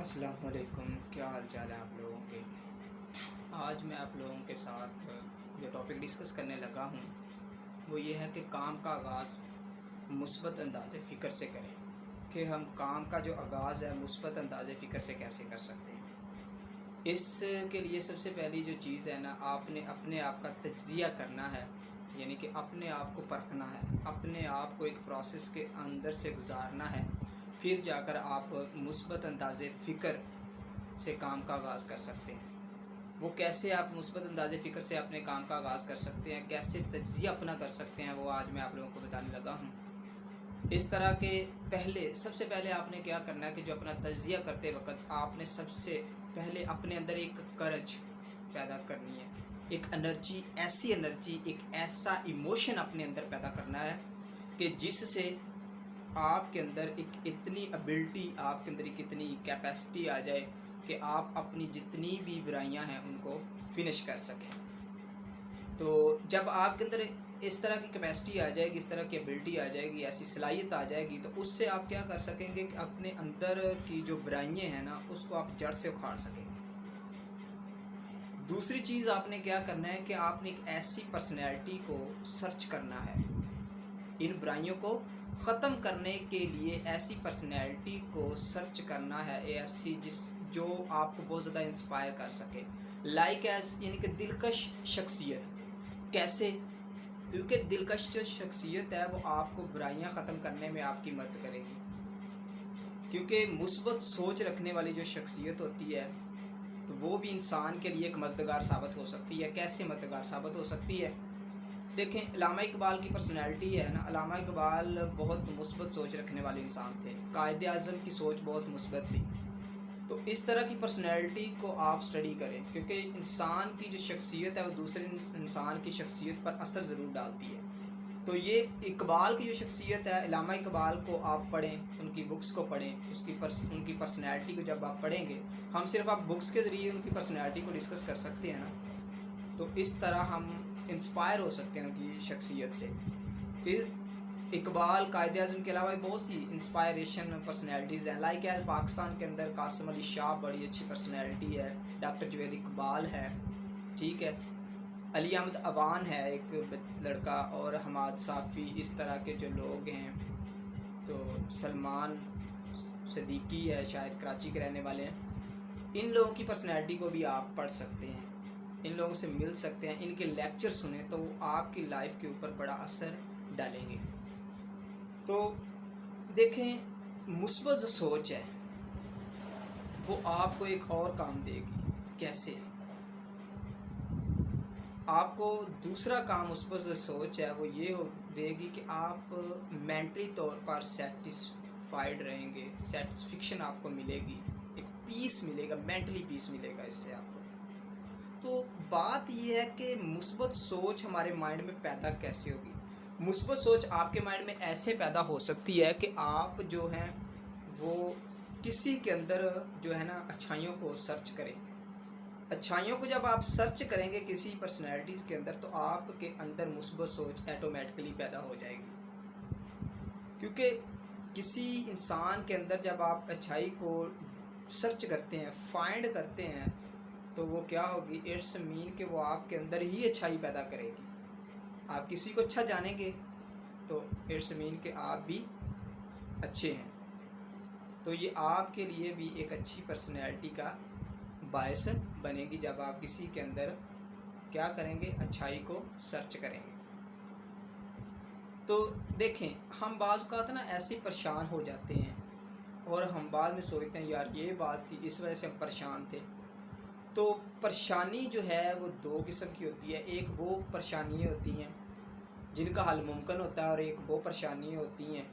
السلام علیکم، کیا حال چال ہے آپ لوگوں کے؟ آج میں آپ لوگوں کے ساتھ جو ٹاپک ڈسکس کرنے لگا ہوں وہ یہ ہے کہ کام کا آغاز مثبت انداز فکر سے کریں، کہ ہم کام کا جو آغاز ہے مثبت انداز فکر سے کیسے کر سکتے ہیں۔ اس کے لیے سب سے پہلی جو چیز ہے نا، آپ نے اپنے آپ کا تجزیہ کرنا ہے، یعنی کہ اپنے آپ کو پرکھنا ہے، اپنے آپ کو ایک پروسیس کے اندر سے گزارنا ہے، پھر جا کر آپ مثبت انداز فکر سے کام کا آغاز کر سکتے ہیں۔ وہ کیسے آپ مثبت انداز فکر سے اپنے کام کا آغاز کر سکتے ہیں، کیسے تجزیہ اپنا کر سکتے ہیں، وہ آج میں آپ لوگوں کو بتانے لگا ہوں۔ اس طرح کے سب سے پہلے آپ نے کیا کرنا ہے کہ جو اپنا تجزیہ کرتے وقت آپ نے سب سے پہلے اپنے اندر ایک کرج پیدا کرنی ہے، ایک انرجی، ایسی انرجی، ایک ایسا ایموشن اپنے اندر پیدا کرنا ہے کہ جس سے آپ کے اندر ایک اتنی ابیلٹی، آپ کے اندر ایک اتنی کیپیسٹی آ جائے کہ آپ اپنی جتنی بھی برائیاں ہیں ان کو فنش کر سکیں۔ تو جب آپ کے اندر اس طرح کی کیپیسٹی آ جائے گی، اس طرح کی ابیلٹی آ جائے گی، ایسی صلاحیت آ جائے گی، تو اس سے آپ کیا کر سکیں گے کہ اپنے اندر کی جو برائیاں ہیں نا اس کو آپ جڑ سے اکھاڑ سکیں گے۔ دوسری چیز آپ نے کیا کرنا ہے کہ آپ نے ایک ایسی پرسنالٹی کو سرچ کرنا ہے، ان برائیوں کو ختم کرنے کے لیے ایسی پرسنالٹی کو سرچ کرنا ہے، ایسی جو آپ کو بہت زیادہ انسپائر کر سکے، لائک ایس، یعنی کہ دلکش شخصیت۔ کیسے؟ کیونکہ دلکش جو شخصیت ہے وہ آپ کو برائیاں ختم کرنے میں آپ کی مدد کرے گی، کیونکہ مثبت سوچ رکھنے والی جو شخصیت ہوتی ہے تو وہ بھی انسان کے لیے ایک مددگار ثابت ہو سکتی ہے۔ کیسے مددگار ثابت ہو سکتی ہے؟ دیکھیں، علامہ اقبال کی پرسنالٹی ہے نا، علامہ اقبال بہت مثبت سوچ رکھنے والے انسان تھے، قائد اعظم کی سوچ بہت مثبت تھی۔ تو اس طرح کی پرسنالٹی کو آپ سٹڈی کریں، کیونکہ انسان کی جو شخصیت ہے وہ دوسرے انسان کی شخصیت پر اثر ضرور ڈالتی ہے۔ تو یہ اقبال کی جو شخصیت ہے، علامہ اقبال کو آپ پڑھیں، ان کی بکس کو پڑھیں، ان کی پرسنالٹی کو جب آپ پڑھیں گے، ہم صرف آپ بکس کے ذریعے ان کی پرسنالٹی کو ڈسکس کر سکتے ہیں نا، تو اس طرح ہم انسپائر ہو سکتے ہیں ان کی شخصیت سے۔ پھر اقبال، قائد اعظم کے علاوہ بہت سی انسپائریشن پرسنالٹیز ہیں، لائک ہے پاکستان کے اندر قاسم علی شاہ بڑی اچھی پرسنالٹی ہے، ڈاکٹر جوید اقبال ہے، ٹھیک ہے، علی احمد عوان ہے ایک لڑکا، اور حماد صافی، اس طرح کے جو لوگ ہیں، تو سلمان صدیقی ہے، شاید کراچی کے رہنے والے ہیں۔ ان لوگوں کی پرسنالٹی کو بھی آپ پڑھ سکتے ہیں، ان لوگوں سے مل سکتے ہیں، ان کے لیکچر سنیں تو وہ آپ کی لائف کے اوپر بڑا اثر ڈالیں گے۔ تو دیکھیں، مثبت جو سوچ ہے وہ آپ کو ایک اور کام دے گی۔ کیسے؟ آپ کو دوسرا کام مثبت جو سوچ ہے وہ یہ دے گی کہ آپ مینٹلی طور پر سیٹسفائیڈ رہیں گے، سیٹسفیکشن آپ کو ملے گی، ایک پیس ملے گا، مینٹلی پیس ملے گا اس سے آپ کو۔ تو بات یہ ہے کہ مثبت سوچ ہمارے مائنڈ میں پیدا کیسے ہوگی؟ مثبت سوچ آپ کے مائنڈ میں ایسے پیدا ہو سکتی ہے کہ آپ جو ہیں وہ کسی کے اندر جو ہے نا اچھائیوں کو سرچ کریں۔ اچھائیوں کو جب آپ سرچ کریں گے کسی پرسنالٹیز کے اندر، تو آپ کے اندر مثبت سوچ ایٹومیٹکلی پیدا ہو جائے گی، کیونکہ کسی انسان کے اندر جب آپ اچھائی کو سرچ کرتے ہیں، فائنڈ کرتے ہیں، تو وہ کیا ہوگی؟ اٹس مین کہ وہ آپ کے اندر ہی اچھائی پیدا کرے گی۔ آپ کسی کو اچھا جانیں گے تو اٹس مین کہ آپ بھی اچھے ہیں، تو یہ آپ کے لیے بھی ایک اچھی پرسنالٹی کا باعث بنے گی جب آپ کسی کے اندر کیا کریں گے؟ اچھائی کو سرچ کریں گے۔ تو دیکھیں، ہم بعض اوقات نا ایسے پریشان ہو جاتے ہیں اور ہم بعد میں سوچتے ہیں یار یہ بات تھی، اس وجہ سے ہم پریشان تھے۔ تو پریشانی جو ہے وہ دو قسم کی ہوتی ہے، ایک وہ پریشانیاں ہوتی ہیں جن کا حل ممکن ہوتا ہے، اور ایک وہ پریشانیاں ہوتی ہیں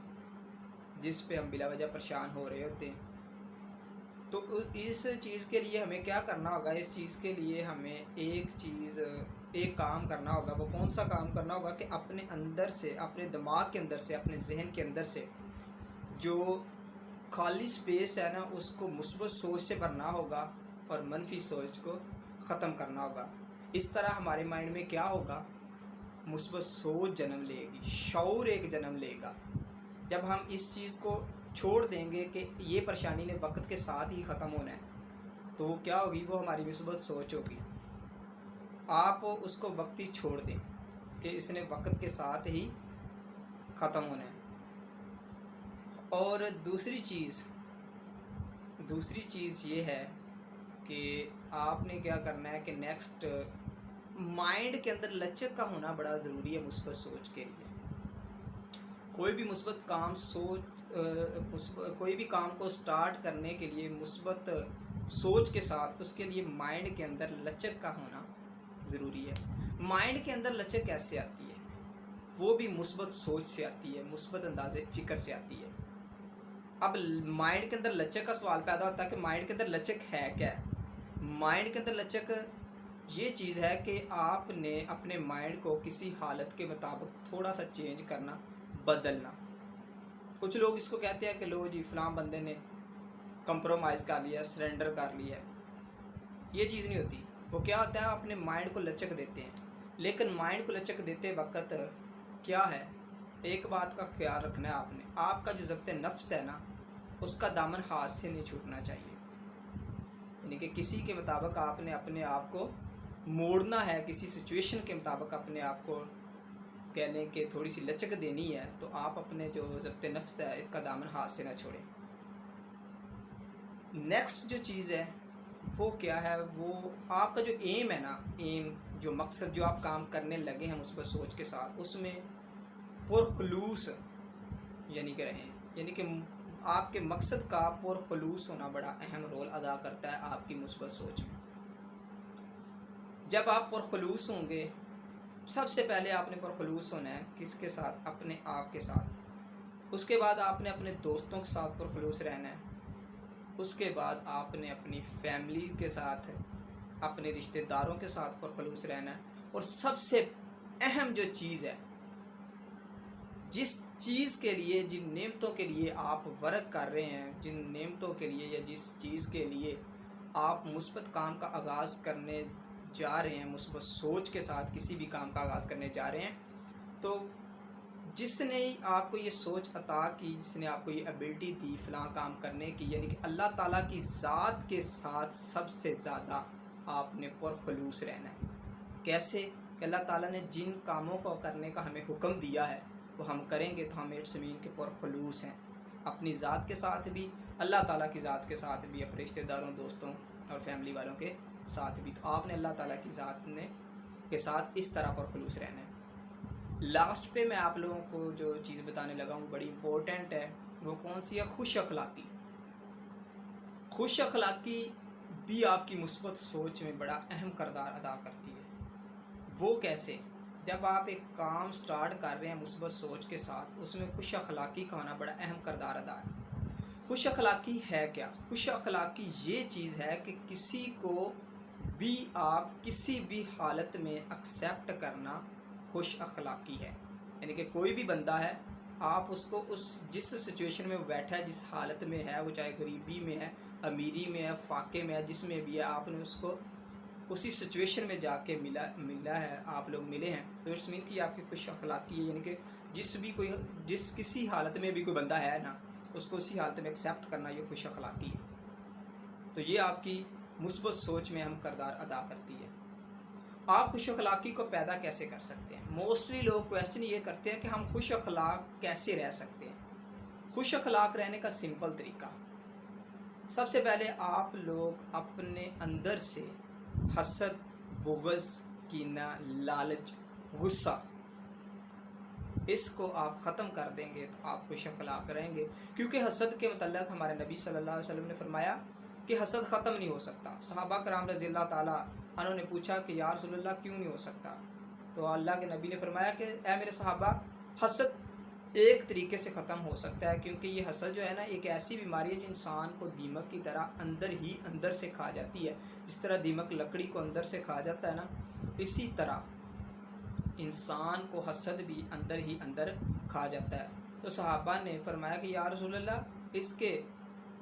جس پہ ہم بلا وجہ پریشان ہو رہے ہوتے ہیں۔ تو اس چیز کے لیے ہمیں کیا کرنا ہوگا؟ اس چیز کے لیے ہمیں ایک کام کرنا ہوگا۔ وہ کون سا کام کرنا ہوگا؟ کہ اپنے اندر سے، اپنے دماغ کے اندر سے، اپنے ذہن کے اندر سے جو خالی سپیس ہے نا اس کو مثبت سوچ سے بھرنا ہوگا اور منفی سوچ کو ختم کرنا ہوگا۔ اس طرح ہمارے مائنڈ میں کیا ہوگا؟ مثبت سوچ جنم لے گی، شعور ایک جنم لے گا۔ جب ہم اس چیز کو چھوڑ دیں گے کہ یہ پریشانی نے وقت کے ساتھ ہی ختم ہونا ہے، تو وہ کیا ہوگی، وہ ہماری مثبت سوچ ہوگی۔ آپ اس کو وقتی چھوڑ دیں کہ اس نے وقت کے ساتھ ہی ختم ہونا ہے۔ اور دوسری چیز یہ ہے کہ آپ نے کیا کرنا ہے کہ نیکسٹ مائنڈ کے اندر لچک کا ہونا بڑا ضروری ہے مثبت سوچ کے لیے۔ کوئی بھی مثبت کام کوئی بھی کام کو سٹارٹ کرنے کے لیے مثبت سوچ کے ساتھ اس کے لیے مائنڈ کے اندر لچک کا ہونا ضروری ہے۔ مائنڈ کے اندر لچک کیسے آتی ہے؟ وہ بھی مثبت سوچ سے آتی ہے، مثبت انداز فکر سے آتی ہے۔ اب مائنڈ کے اندر لچک کا سوال پیدا ہوتا ہے کہ مائنڈ کے اندر لچک ہے کیا؟ مائنڈ کے اندر لچک یہ چیز ہے کہ آپ نے اپنے مائنڈ کو کسی حالت کے مطابق تھوڑا سا چینج کرنا، بدلنا۔ کچھ لوگ اس کو کہتے ہیں کہ لو جی فلاں بندے نے کمپرومائز کر لیا، سرنڈر کر لیا۔ یہ چیز نہیں ہوتی۔ وہ کیا ہوتا ہے، اپنے مائنڈ کو لچک دیتے ہیں، لیکن مائنڈ کو لچک دیتے وقت کیا ہے، ایک بات کا خیال رکھنا ہے آپ نے، آپ کا جو ضبط نفس ہے نا، اس کا دامن ہاتھ سے نہیں چھوٹنا چاہیے۔ یعنی کہ کسی کے مطابق آپ نے اپنے آپ کو موڑنا ہے، کسی سچویشن کے مطابق اپنے آپ کو کہہ لیں کہ تھوڑی سی لچک دینی ہے، تو آپ اپنے جو ضبط نفس ہے اس کا دامن ہاتھ سے نہ چھوڑیں۔ نیکسٹ جو چیز ہے وہ کیا ہے، وہ آپ کا جو ایم ہے نا، جو مقصد جو آپ کام کرنے لگے ہیں مثبت سوچ کے ساتھ، اس میں پرخلوص یعنی کہ رہیں، یعنی کہ آپ کے مقصد کا پرخلوص ہونا بڑا اہم رول ادا کرتا ہے آپ کی مثبت سوچ میں۔ جب آپ پرخلوص ہوں گے، سب سے پہلے آپ نے پرخلوص ہونا ہے کس کے ساتھ، اپنے آپ کے ساتھ۔ اس کے بعد آپ نے اپنے دوستوں کے ساتھ پرخلوص رہنا ہے۔ اس کے بعد آپ نے اپنی فیملی کے ساتھ، اپنے رشتہ داروں کے ساتھ پرخلوص رہنا ہے۔ اور سب سے اہم جو چیز ہے، جس چیز کے لیے، جن نعمتوں کے لیے آپ ورک کر رہے ہیں، جن نعمتوں کے لیے یا جس چیز کے لیے آپ مثبت کام کا آغاز کرنے جا رہے ہیں، مثبت سوچ کے ساتھ کسی بھی کام کا آغاز کرنے جا رہے ہیں، تو جس نے آپ کو یہ سوچ عطا کی، جس نے آپ کو یہ ایبلٹی دی فلاں کام کرنے کی، یعنی کہ اللہ تعالیٰ کی ذات کے ساتھ سب سے زیادہ آپ نے پرخلوص رہنا ہے۔ کیسے کہ اللہ تعالیٰ نے جن کاموں کو کرنے کا ہمیں حکم دیا ہے وہ ہم کریں گے تو ہم اٹس مین کے پرخلوص ہیں، اپنی ذات کے ساتھ بھی، اللہ تعالیٰ کی ذات کے ساتھ بھی، اپنے رشتہ داروں، دوستوں اور فیملی والوں کے ساتھ بھی۔ تو آپ نے اللہ تعالیٰ کی ذات کے ساتھ اس طرح پرخلوص رہنا ہے۔ لاسٹ پہ میں آپ لوگوں کو جو چیز بتانے لگا ہوں بڑی امپورٹنٹ ہے، وہ کون سی ہے؟ خوش اخلاقی۔ خوش اخلاقی بھی آپ کی مثبت سوچ میں بڑا اہم کردار ادا کرتی ہے۔ وہ کیسے؟ جب آپ ایک کام سٹارٹ کر رہے ہیں مثبت سوچ کے ساتھ، اس میں خوش اخلاقی کا ہونا بڑا اہم کردار ادا ہے۔ خوش اخلاقی ہے کیا؟ خوش اخلاقی یہ چیز ہے کہ کسی کو بھی آپ کسی بھی حالت میں ایکسیپٹ کرنا خوش اخلاقی ہے۔ یعنی کہ کوئی بھی بندہ ہے، آپ اس کو جس سچویشن میں وہ بیٹھا ہے، جس حالت میں ہے، وہ چاہے غریبی میں ہے، امیری میں ہے، فاقے میں ہے، جس میں بھی ہے، آپ نے اس کو اسی سچویشن میں جا کے ملا ہے، آپ لوگ ملے ہیں، تو اٹس مین کہ آپ کی خوش اخلاقی ہے۔ یعنی کہ جس کسی حالت میں بھی کوئی بندہ ہے نا، اس کو اسی حالت میں ایکسیپٹ کرنا، یہ خوش اخلاقی ہے۔ تو یہ آپ کی مثبت سوچ میں اہم کردار ادا کرتی ہے۔ آپ خوش اخلاقی کو پیدا کیسے کر سکتے ہیں؟ موسٹلی لوگ کویسچن یہ کرتے ہیں کہ ہم خوش اخلاق کیسے رہ سکتے ہیں؟ خوش اخلاق رہنے کا سمپل طریقہ، سب سے پہلے آپ لوگ اپنے اندر سے حسد، بغض، کینہ، لالچ، غصہ، اس کو آپ ختم کر دیں گے تو آپ خوش اخلاق رہیں گے۔ کیونکہ حسد کے متعلق ہمارے نبی صلی اللہ علیہ وسلم نے فرمایا کہ حسد ختم نہیں ہو سکتا۔ صحابہ کرام رضی اللہ تعالیٰ عنہ نے پوچھا کہ یا رسول اللہ کیوں نہیں ہو سکتا؟ تو اللہ کے نبی نے فرمایا کہ اے میرے صحابہ، حسد ایک طریقے سے ختم ہو سکتا ہے، کیونکہ یہ حسد جو ہے نا، ایک ایسی بیماری ہے جو انسان کو دیمک کی طرح اندر سے کھا جاتی ہے۔ جس طرح دیمک لکڑی کو اندر سے کھا جاتا ہے نا، اسی طرح انسان کو حسد بھی اندر کھا جاتا ہے۔ تو صحابہ نے فرمایا کہ یا رسول اللہ، اس کے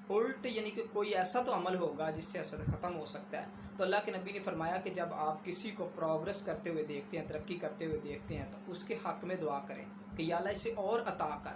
الٹ یعنی کہ کوئی ایسا تو عمل ہوگا جس سے حسد ختم ہو سکتا ہے۔ تو اللہ کے نبی نے فرمایا کہ جب آپ کسی کو پروگرس کرتے ہوئے دیکھتے ہیں، ترقی کرتے ہوئے دیکھتے ہیں، تو اس کے حق میں دعا کریں کہ یا اللہ اسے اور عطا کر،